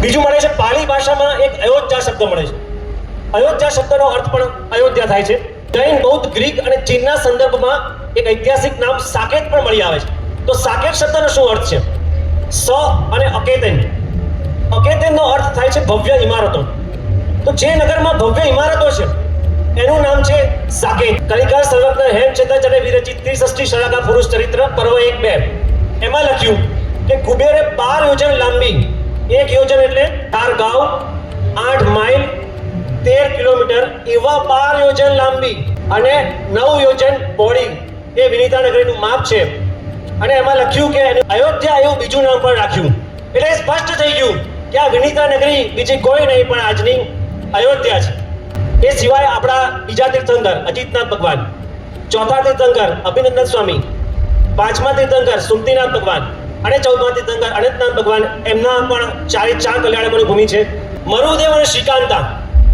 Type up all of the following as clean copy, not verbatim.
બીજું મળે છે પાલી ભાષામાં એક અયોધ્યા શબ્દ મળે છે. અયોધ્યા શબ્દનો અર્થ પણ અયોધ્યા થાય છે. જૈન, બૌદ્ધ, ગ્રીક અને ચીનના સંદર્ભમાં એક ઐતિહાસિક નામ સાકેત પણ મળી આવે છે. તો સાકેત શબ્દનો શું અર્થ છે? સ અને અકેતન. અકેતનનો અર્થ થાય છે ભવ્ય ઇમારતો. તો જે નગરમાં ભવ્ય ઇમારતો છે એનું નામ છે સાકેત. કલિકા સર્વજ્ઞ હેમચંદ્રાચાર્ય વિરચિત ત્રિષષ્ઠી શળાકા પુરુષ ચરિત્ર પર્વ 1-2 એમાં લખ્યું કે કુબેરે 12 યોજન લાંબી, 1 યોજન એટલે 4 ગાંવ, 8 માઇલ, 13 કિલોમીટર એવા 12 યોજન લાંબી અને 9 યોજન પહોળી એ વિનીતા નગરીનું માપ છે. અને એમાં લખ્યું કે અયોધ્યા એવું બીજું નામ પણ રાખ્યું. એટલે સ્પષ્ટ થઈ ગયું કે આ વિનીતા નગરી બીજી કોઈ નહીં પણ આજની અયોધ્યા છે. એ સિવાય આપણા બીજા તીર્થંકર અજીતનાથ ભગવાન, ચોથા તીર્થંકર અભિનંદન સ્વામી, પાંચમા તીર્થંકર સુમતીનાથ ભગવાન અને 14મા તીર્થંકર અનંતનાથ ભગવાન, એમના પણ ચારે ચાર કલ્યાણકોની ભૂમિ છે. મરુદેવ અને શ્રીકાંતા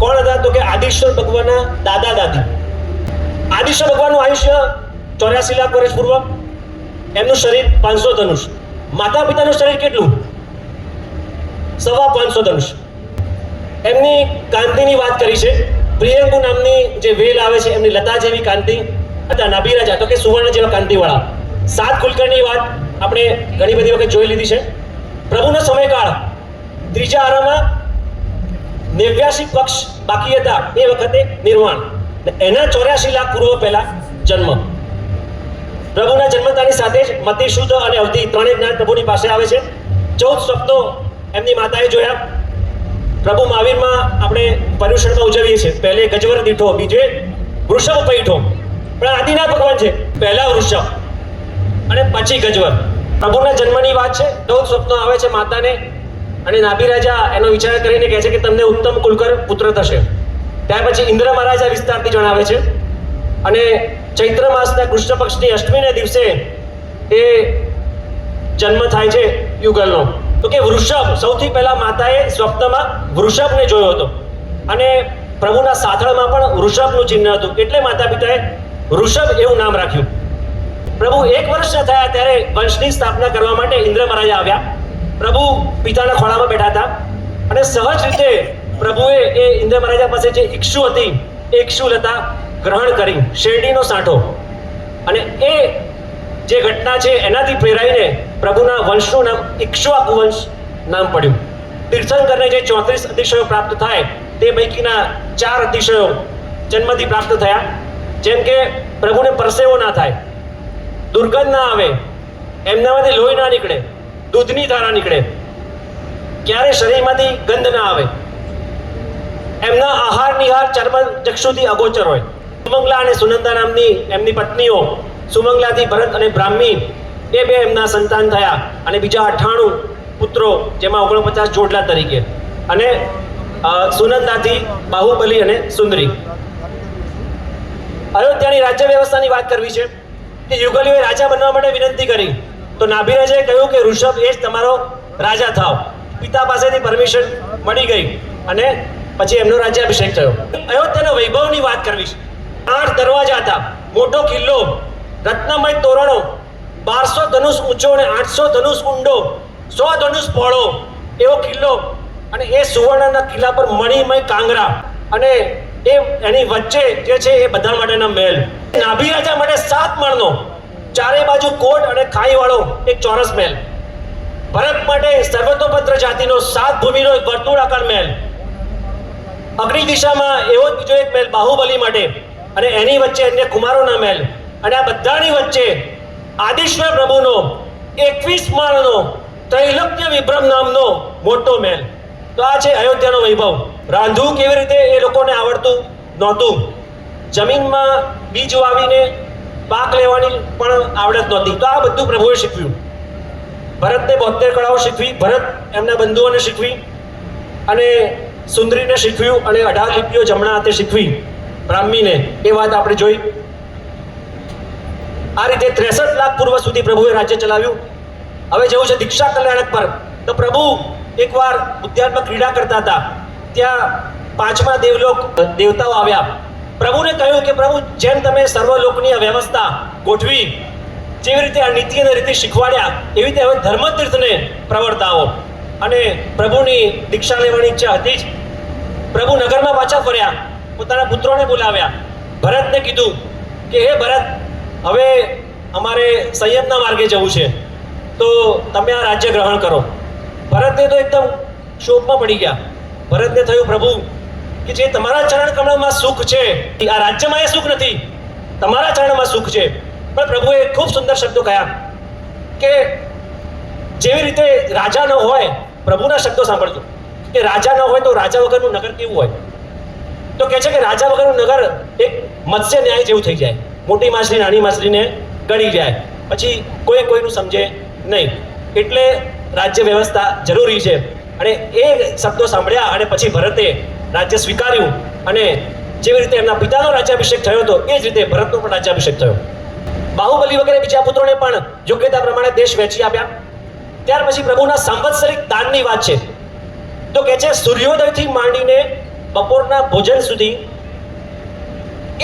કોણ હતા? તો કે આદિશ્વર ભગવાનના દાદા દાદી. આદિશ્વર ભગવાનનું આયુષ્ય 84 લાખ વર્ષ પૂર્વ, એમનું શરીર 500 ધનુષ. માતા પિતાનું શરીર કેટલું? 550 ધનુષ. એમની કાંતિની વાત કરી છે. પ્રિયંકુ નામની જે વેલ આવે છે એમની લતા જેવી કાંતિ હતા. નાભિરાજા તો કે સુવર્ણ જેવા કાંતિવાળા. 7 કુલકર્ણની વાત આપણે ઘણી બધી વખત જોઈ લીધી છે. પ્રભુનો સમયકાળ ત્રીજા આરામાં 89 પક્ષ બાકી હતા એ વખતે નિર્વાણ. એના 84 લાખ પૂર્વ પહેલા જન્મ. પ્રભુના જન્મતાની સાથે જ મતિ, શુદ્ધ અને અવધિ ત્રણેય જ્ઞાન પ્રભુની પાસે આવે છે. 14 સ્વપ્નો એમની માતાએ જોયા. પ્રભુ મહાવીરમાં આપણે પર્યુષણમાં ઉજવીએ છીએ. પહેલે ગજવર દીઠો, બીજે વૃષભ પૈઠો. પણ આદિનાથ ભગવાન છે પહેલા વૃષભ અને પછી ગજવર. પ્રભુના જન્મની વાત છે. 14 સ્વપ્નો આવે છે માતાને અને નાભિરાજા એનો વિચાર કરીને કહે છે કે તમને ઉત્તમ કુલકર પુત્ર થશે. ત્યાર પછી ઇન્દ્ર મહારાજા વિસ્તારથી જણાવે છે. અને ચૈત્ર માસના કૃષ્ણ પક્ષની અષ્ટમીના દિવસે એ જન્મ થાય છે યુગલનો. તો કે વૃષભ, સૌથી પહેલા માતાએ સ્વપ્નમાં વૃષભને જોયો હતો અને પ્રભુના સાથળમાં પણ વૃષભનું ચિહ્ન હતું. એટલે માતા પિતાએ વૃષભ એવું નામ રાખ્યું. પ્રભુ 1 વર્ષના થયા ત્યારે વંશની સ્થાપના કરવા માટે ઇન્દ્ર મહારાજા આવ્યા. પ્રભુ પિતાના ખોળામાં બેઠા હતા અને સહજ રીતે પ્રભુએ એ ઇન્દ્ર મહારાજા પાસે જે ઇક્ષુ હતી એ ઇક્ષુલતા ગ્રહણ કરી, શેરડીનો સાંઠો. અને એ જે ઘટના છે એનાથી પ્રેરાઈને પ્રભુના વંશનું નામ ઇક્ષ્વાકુ વંશ નામ પડ્યું. તીર્થંકરને જે 34 અતિશયો પ્રાપ્ત થાય તે પૈકીના 4 અતિશયો જન્મથી પ્રાપ્ત થયા. જેમ કે પ્રભુને પરસેવો ના થાય, દુર્ગંધ ના આવે, એમનામાંથી લોહી ના નીકળે, દૂધની ધારા નીકળે, ક્યારે શરીરમાંથી ગંધ ના આવે, એમના આહાર નિહાર ચર્મ ચક્ષુથી અગોચર હોય. સુમંગલા અને સુનંદા નામની એમની પત્નીઓ, સુમંગલાથી ભરત અને બ્રાહ્મી એ 2 એમના સંતાન થયા અને બીજા 98 પુત્રો, જેમાં 49 જોડલા તરીકે, અને સુનંદાથી બાહુબલી અને સુંદરી. અયોધ્યાની રાજ્ય વ્યવસ્થાની વાત કરવી છે કે યુગલીઓએ રાજા બનવા માટે વિનંતી કરી તો નાભિરાજાએ કહ્યું કે ઋષભ એ જ તમારો રાજા થાવ. પિતા પાસેથી પરમિશન મળી ગઈ અને પછી એમનો રાજ્યાભિષેક થયો. અયોધ્યાના વૈભવની વાત કરવી છે. 8 દરવાજા હતા, મોટો કિલ્લો, રત્નમય તોરણો, 1200 ધનુષ ઊંચો અને 800 ધનુષ ઊંડો, 100 ધનુષ પહોળો એવો કિલ્લો. અને એ સુવર્ણના કિલ્લા પર મણિમય કાંગરા અને એની વચ્ચે જે છે એ બધા માટેના મહેલ. નાભિરાજા માટે 7 માળનો, ચારે બાજુ કોટ અને ખાઈવાળો એક ચોરસ મહેલ. ભરત માટે સર્વતોભદ્ર જાતિનો 7 ભૂમિનો એક વર્તુળાકાર મહેલ. અગ્નિ દિશામાં એવો જ બીજો એક મહેલ બાહુબલી માટે, અને એની વચ્ચે અન્ય કુમારોના મહેલ. અને આ બધાની વચ્ચે આદિશ્વર પ્રભુનો 21 માળનો ત્રૈલોક્ય વિભ્રમ નામનો મોટો મહેલ. તો આ છે અયોધ્યાનો વૈભવ. રાંધવું કેવી રીતે એ લોકોને આવડતું નહોતું. જમીનમાં બીજ વાવીને પાક લેવાની પણ આવડત નહોતી. તો આ બધું પ્રભુએ શીખવ્યું. ભરતને 72 કળાઓ શીખવી, ભરત એમના બંધુઓને શીખવી, અને સુંદરીને શીખવ્યું, અને 18 લિપિઓ જમણા હાથે શીખવી બ્રાહ્મીને. એ વાત આપણે જોઈ. આ રીતે 63 લાખ પૂર્વ સુધી પ્રભુએ રાજ્ય ચલાવ્યું. હવે જેવું છે દીક્ષા કલ્યાણક પર, તો પ્રભુ એકવાર ઉદ્યાનમાં ક્રીડા કરતા હતા. ત્યાં 5મા દેવલોક દેવતાઓ આવ્યા. પ્રભુને કહ્યું કે પ્રભુ, જેમ તમે સર્વલોકની વ્યવસ્થા ગોઠવી, જેવી રીતે આ નીતિ અને રીતિ શીખવાડ્યા, એવી રીતે હવે ધર્મતીર્થને પ્રવર્તાવો. અને પ્રભુની દીક્ષા લેવાની ઈચ્છા હતી જ. પ્રભુ નગરમાં પાછા ફર્યા, પોતાના પુત્રોને બોલાવ્યા, ભરતને કીધું કે હે ભરત, હવે અમારે સંયમના માર્ગે જવું છે, તો તમે આ રાજ્ય ગ્રહણ કરો. ભરતને તો એકદમ શોકમાં પડી ગયા. ભરતને થયું, પ્રભુ કે જે તમારા ચરણ કમળમાં સુખ છે, આ રાજ્યમાં એ સુખ નથી, તમારા ચરણમાં સુખ છે. પણ પ્રભુએ ખૂબ સુંદર શબ્દો કહ્યા કે જેવી રીતે રાજા ન હોય, પ્રભુના શબ્દો સાંભળજો કે રાજા ન હોય તો રાજા વગરનું નગર કેવું હોય? તો કહે છે કે રાજા વગરનું નગર એક મત્સ્ય ન્યાય જેવું થઈ જાય. મોટી માછલી નાની માછલીને ગળી જાય, પછી કોઈ કોઈનું સમજે નહીં. એટલે રાજ્ય વ્યવસ્થા જરૂરી છે. અને એ શબ્દો સાંભળ્યા અને પછી ભરતે રાજ્ય સ્વીકાર્યું, અને જેવી રીતે એમના પિતાનો રાજ્યાભિષેક થયો હતો એ જ રીતે ભરતનો પણ રાજ્યાભિષેક થયો. બાહુબલી વગેરે બીજા પુત્રોને પણ યોગ્યતા પ્રમાણે દેશ વહેંચી આપ્યા. ત્યાર પછી પ્રભુના સંવત્સરિક દાનની વાત છે. તો કહે છે સૂર્યોદયથી માંડીને બપોરના ભોજન સુધી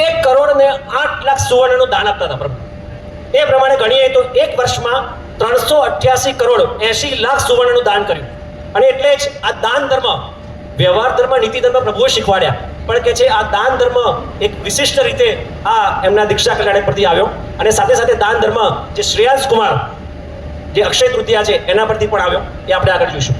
1 કરોડ ને 8 લાખ સુવર્ણનું દાન આપતા હતા પ્રભુ. એ પ્રમાણે ગણીએ તો એક વર્ષમાં 388 કરોડ 80 લાખ સુવર્ણનું દાન કર્યું. અને એટલે જ આ દાન ધર્મ, વ્યવહાર ધર્મ, નીતિ ધર્મ પ્રભુએ શીખવાડ્યા. પણ કે છે આ દાન ધર્મ એક વિશિષ્ટ રીતે આ એમના દીક્ષા કલ્યાણ પરથી આવ્યો. અને સાથે સાથે દાન ધર્મ જે શ્રેયાંશ કુમાર, જે અક્ષય તૃતીયા છે એના પરથી પણ આવ્યો. એ આપણે આગળ જોઈશું.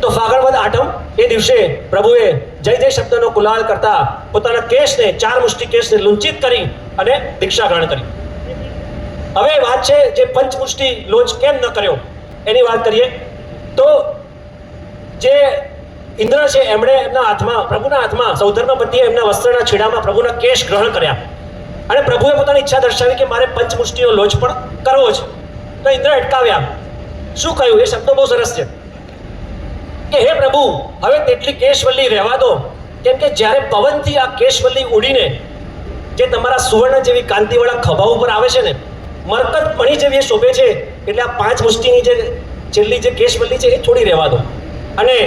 તો ફાગણ વદ આઠમ એ દિવસે પ્રભુએ જય જય શબ્દનો કુલાલ કરતા પોતાના કેશને, 4 મુષ્ટિ કેશને લુંચિત કરી અને દીક્ષા ગ્રહણ કરી. હવે વાત છે જે પંચમુષ્ટિ લોચ કેમ ન કર્યો એની વાત કરીએ. તો જે ઇન્દ્ર છે એમણે એમના હાથમાં, પ્રભુના હાથમાં, સૌધર્મપતિએ એમના વસ્ત્રના છેડામાં પ્રભુના કેશ ગ્રહણ કર્યા. અને પ્રભુએ પોતાની ઈચ્છા દર્શાવી કે મારે પંચમુષ્ટિનો લોચ પણ કરવો છે. તો ઇન્દ્ર અટકાવ્યા. શું કહ્યું? એ શબ્દો બહુ સરસ છે કે હે પ્રભુ, હવે તેટલી કેશવલ્લી રહેવા દો, કેમ કે જ્યારે પવનથી આ કેશવલ્લી ઉડીને જે તમારા સુવર્ણ જેવી કાંતિવાળા ખભા ઉપર આવે છે ને, મરકત મણી જેવી એ શોભે છે, એટલે આ 5 મુષ્ટિની જે છેલ્લી જે કેશવલ્લી છે એ છોડી રહેવા દો. અને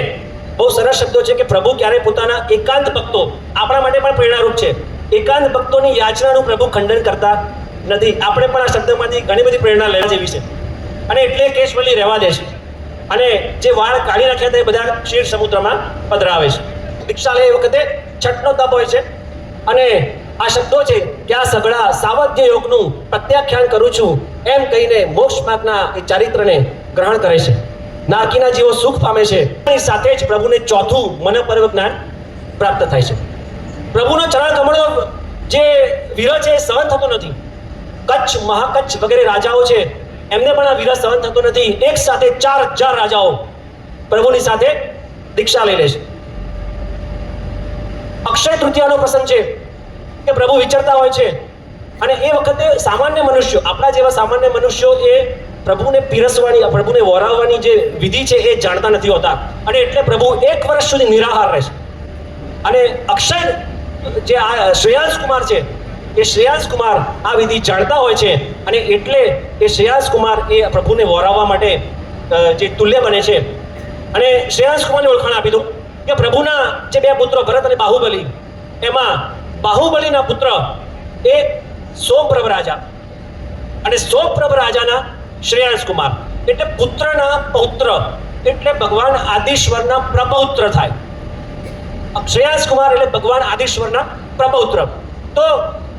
બહુ સરસ શબ્દો છે કે પ્રભુ ક્યારેય પોતાના એકાંત ભક્તો, આપણા માટે પણ પ્રેરણારૂપ છે, એકાંત ભક્તોની યાચનાનું પ્રભુ ખંડન કરતા નથી. આપણે પણ આ શબ્દમાંથી ઘણી બધી પ્રેરણા લેવા જેવી છે. અને એટલે કેશવલ્લી રહેવા દે છે. અને જે વાળ કાઢી નાખ્યા તે બધા ક્ષીર સમુદ્રમાં પધરાવે છે. દીક્ષા લે એ વખતે છઠનો તપ હોય છે. અને આ શબ્દો છે કે આ સઘળા સાવધ્ય યોગનું પ્રત્યાખ્યાન કરું છું એમ કહીને મોક્ષ માર્ગના એ ચારિત્રને ગ્રહણ કરે છે. નારકીના જીવો સુખ પામે છે. એની સાથે જ પ્રભુને ચોથું મનપરવ જ્ઞાન પ્રાપ્ત થાય છે. પ્રભુનો ચરણ કમળનો જે વિરહ છે એ સહન થતો નથી. કચ્છ, મહાકચ્છ વગેરે રાજાઓ છે એમને પણ આ વિરહ સહન થતો નથી. એક સાથે 4000 રાજાઓ પ્રભુની સાથે દીક્ષા લઈ લે છે. અક્ષય તૃતીયાનો પ્રસંગ છે કે પ્રભુ વિચરતા હોય છે. અને એ વખતે સામાન્ય મનુષ્યો, આપણા જેવા સામાન્ય મનુષ્યો એ પ્રભુને પીરસવાની, પ્રભુને વરાવવાની જે વિધિ છે એ જાણતા નથી હોતા. અને એટલે પ્રભુ 1 વર્ષ સુધી નિરાહાર રહે છે. અને અક્ષય જે આ શ્રેયાંશ કુમાર છે, એ શ્રેયાંશ કુમાર આ વિધિ જાણતા હોય છે. અને એટલે એ શ્રેયાંશ કુમાર એ પ્રભુને વરાવવા માટે જે તુલ્ય બને છે. અને શ્રેયાંશ કુમારની ઓળખાણ આપી દઉં કે પ્રભુના જે 2 પુત્રો ભરત અને બાહુબલી, એમાં બાહુબલીના પુત્ર એ સોમપ્રભ રાજા, અને સોમપ્રભ રાજાના શ્રેયાંશ કુમાર. એટલે પુત્રના પૌત્ર, એટલે ભગવાન આદિશ્વરના પ્રપૌત્ર થાય. શ્રેયાંશ કુમાર એટલે ભગવાન આદિશ્વરના પ્રપૌત્ર. તો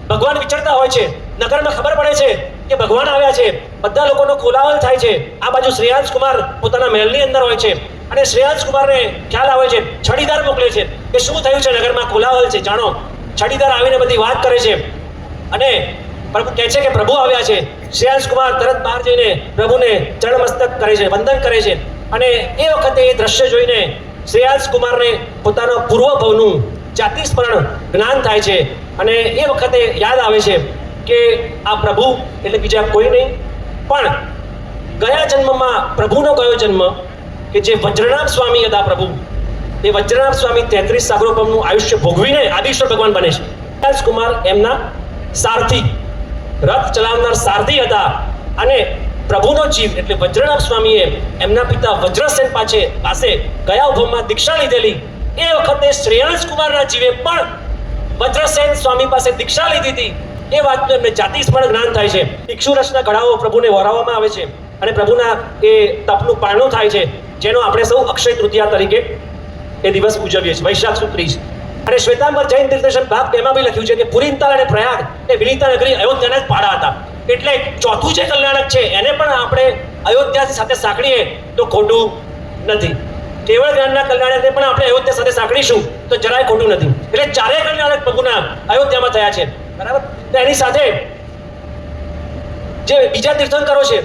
ભગવાન વિચરતા હોય છે, નગરમાં ખબર પડે છે કે ભગવાન આવ્યા છે, બધા લોકોનો કોલાહલ થાય છે. આ બાજુ શ્રેયાંશ કુમાર પોતાના મહેલની અંદર હોય છે. અને શ્રેયાંશ કુમારને ખ્યાલ આવે છે, છડીદાર મોકલે છે કે શું થયું છે, નગરમાં કોલાહલ છે, જાણો. છડીદાર આવીને બધી વાત કરે છે. અને પ્રભુ કહે છે કે પ્રભુ આવ્યા છે. શ્રેયાંશ કુમાર તરત બહાર જઈને પ્રભુને ચરણમસ્તક કરે છે, વંદન કરે છે. અને એ વખતે એ દ્રશ્ય જોઈને શ્રેયાંશ કુમારને પોતાના પૂર્વભવનું જાતિસ્મરણ જ્ઞાન થાય છે. અને એ વખતે યાદ આવે છે કે આ પ્રભુ એટલે બીજા કોઈ નહીં, પણ ગયા જન્મમાં પ્રભુનો કયો જન્મ કે જે વજ્રનાભ સ્વામી હતા પ્રભુ, એ વજ્રનાભ સ્વામી 33 સાગરોપમનું આયુષ્ય ભોગવીને આદિશ્વર ભગવાન બને છે. શ્રેયાંશ કુમાર એમના સારથી, રથ ચલાવનાર સારથી હતા. અને પ્રભુનો જીવ એટલે વજ્રનાભ સ્વામીએ એમના પિતા વજ્રસેન પાસે ગયા ભવમાં દીક્ષા લીધેલી. એ વખતે શ્રેયાંશ કુમારના જીવે પણ વજ્રસેન સ્વામી પાસે દીક્ષા લીધી હતી. એ વાતનું એમને જાતિ સ્મરણ જ્ઞાન થાય છે. ઇક્ષુરસના ગળાઓ પ્રભુને વરાવવામાં આવે છે. અને પ્રભુના એ તપનું પારણું થાય છે, જેનો આપણે સૌ અક્ષય તૃતીયા તરીકે એ દિવસ ઉજવીએ છીએ, વૈશાખ સુદ 30. અને શ્વેતાંબર જૈન તીર્થદર્શન ભાગ 2 માં બી લખ્યું છે કે પુરીનતાલ અને પ્રયાગ એ વિલિતા નગરી અયોધ્યાના જ પાડા હતા. એટલે ચોથું જે કલ્યાણક છે એને પણ આપણે અયોધ્યા સાથે સાંકળીએ તો ખોટું નથી. કેવળ જ્ઞાનના કલ્યાણકને પણ આપણે અયોધ્યા સાથે સાંકળીશું તો જરાય ખોટું નથી. એટલે ચારેય કલ્યાણક પ્રભુના અયોધ્યામાં થયા છે, બરાબર. તો એની સાથે જે બીજા તીર્થંકરો છે,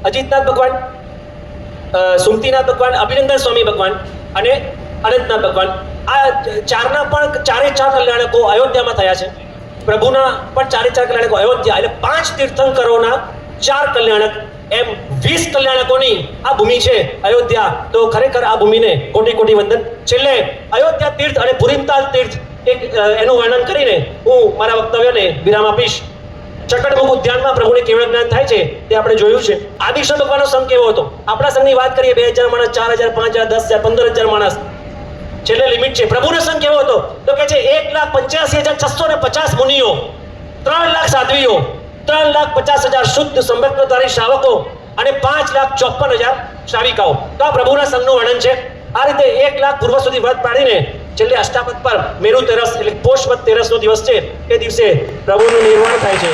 અજીતનાથ ભગવાન, સુમતીનાથ ભગવાન, અભિનંદન સ્વામી ભગવાન અને અનંતનાથ ભગવાન, આ ચારના પણ ચારે ચાર કલ્યાણકો અયોધ્યામાં થયા છે. પ્રભુના પણ ચારે ચાર કલ્યાણકો અયોધ્યા, એટલે 5 તીર્થંકરોના 4 કલ્યાણક, એમ 20 કલ્યાણકોની આ ભૂમિ છે અયોધ્યા. તો ખરેખર આ ભૂમિને કોટી કોટી વંદન. છેલ્લે અયોધ્યા તીર્થ અને પુરીનતાલ તીર્થ એનું વર્ણન કરીને હું મારા વક્તવ્યને વિરામ આપીશ. ચકડમુખ ઉદ્યાનમાં પ્રભુને કેવળ જ્ઞાન થાય છે તે આપણે જોયું છે. આદિકૃષ્ણ ભગવાનનો સંઘ કેવો હતો? આપણા સંઘની વાત કરીએ 2000 માણસ, 4000, 5000, 10000, 15000 માણસ, છેલ્લે લિમિટ છે. પ્રભુનો સંઘ કેવો હતો? તો કે છે 1,85,650 મુનિઓ, 3 લાખ સાધ્વીઓ, 3,50,000 શુદ્ધ સંભક્તધારી શ્રાવકો અને 5,54,000 શ્રાવિકાઓ. તો આ પ્રભુના સંઘનું વર્ણન છે. આ રીતે 1 લાખ પૂર્વ સુધી વ્રત પાડીને છેલ્લે અષ્ટાપદ પર મેરુ તેરસ એટલે પોષ વદ તેરસનો દિવસ છે, એ દિવસે પ્રભુનું નિર્વાણ થાય છે.